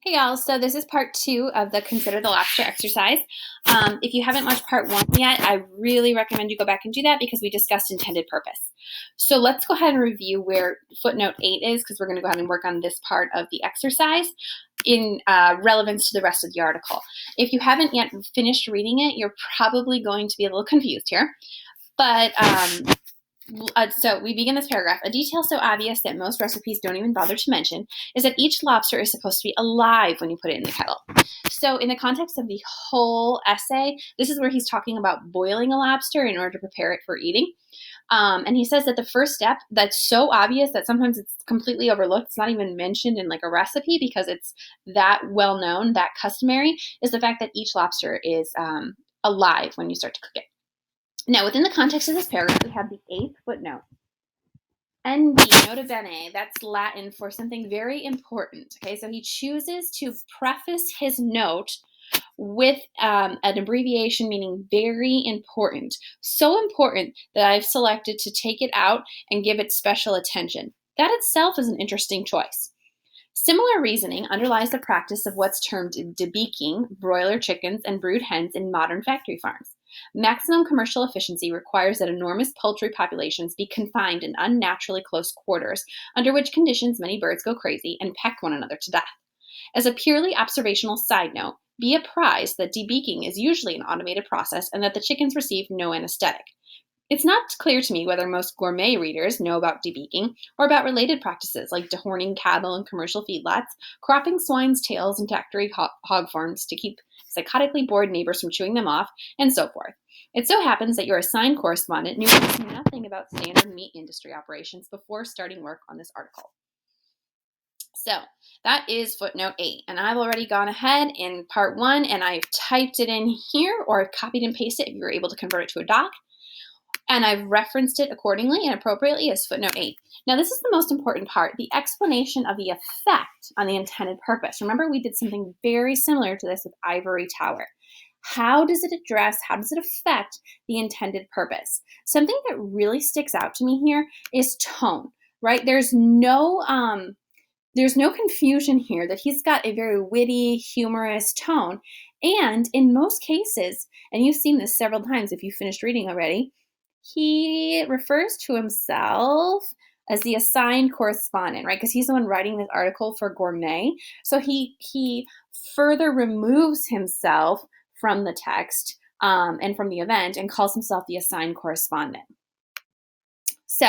Hey y'all, so this is part 2 of the Consider the Lobster exercise. If you haven't watched part 1 yet, I really recommend you go back and do that because we discussed intended purpose. So let's go ahead and review where footnote 8 is because we're going to go ahead and work on this part of the exercise in relevance to the rest of the article. If you haven't yet finished reading it, you're probably going to be a little confused here. But so we begin this paragraph. A detail so obvious that most recipes don't even bother to mention is that each lobster is supposed to be alive when you put it in the kettle. So in the context of the whole essay, this is where he's talking about boiling a lobster in order to prepare it for eating. And he says that the first step that's so obvious that sometimes it's completely overlooked, it's not even mentioned in like a recipe because it's that well known, that customary, is the fact that each lobster is alive when you start to cook it. Now, within the context of this paragraph, we have the 8th footnote. NB, nota bene, that's Latin for something very important. Okay, so he chooses to preface his note with an abbreviation meaning very important. So important that I've selected to take it out and give it special attention. That itself is an interesting choice. Similar reasoning underlies the practice of what's termed debeaking broiler chickens and brood hens in modern factory farms. Maximum commercial efficiency requires that enormous poultry populations be confined in unnaturally close quarters, under which conditions many birds go crazy and peck one another to death. As a purely observational side note, be apprised that debeaking is usually an automated process and that the chickens receive no anesthetic. It's not clear to me whether most gourmet readers know about debeaking or about related practices like dehorning cattle in commercial feedlots, cropping swine's tails in factory hog farms to keep psychotically bored neighbors from chewing them off, and so forth. It so happens that your assigned correspondent knew nothing about standard meat industry operations before starting work on this article. So that is footnote 8, and I've already gone ahead in part 1 and I've typed it in here, or I've copied and pasted it if you were able to convert it to a doc. And I've referenced it accordingly and appropriately as footnote 8. Now, this is the most important part, the explanation of the effect on the intended purpose. Remember, we did something very similar to this with ivory tower. How does it affect the intended purpose? Something that really sticks out to me here is tone, right? There's no confusion here that he's got a very witty, humorous tone. And in most cases, and you've seen this several times if you finished reading already, he refers to himself as the assigned correspondent, right? Because he's the one writing this article for Gourmet. So he further removes himself from the text and from the event and calls himself the assigned correspondent. So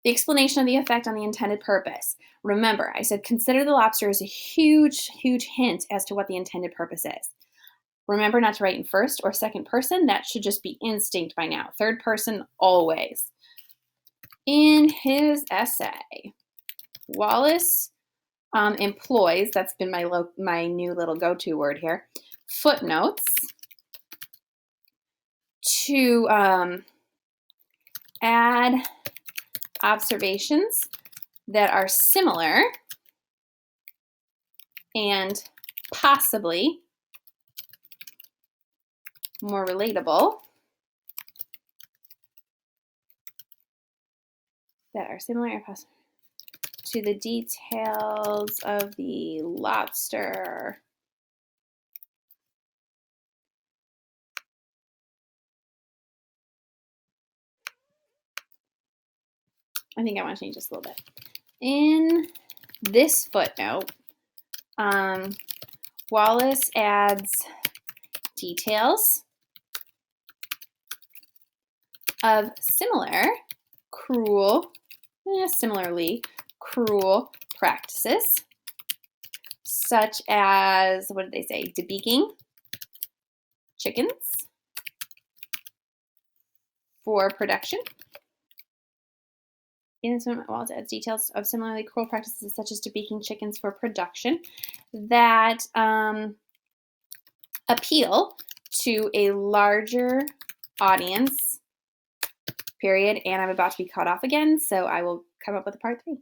the explanation of the effect on the intended purpose. Remember, I said consider the lobster as a huge, huge hint as to what the intended purpose is. Remember not to write in first or second person. That should just be instinct by now. Third person, always. In his essay, Wallace employs, that's been my new little go-to word here, footnotes to add observations that are similar and possibly more relatable, that are similar and possible to the details of the lobster. I think I want to change this a little bit. In this footnote, Wallace adds details of similarly cruel practices, such as, what did they say, debeaking chickens for production. In this moment, Wallace adds details of similarly cruel practices, such as debeaking chickens for production, that appeal to a larger audience, period. And I'm about to be cut off again, so I will come up with a part 3.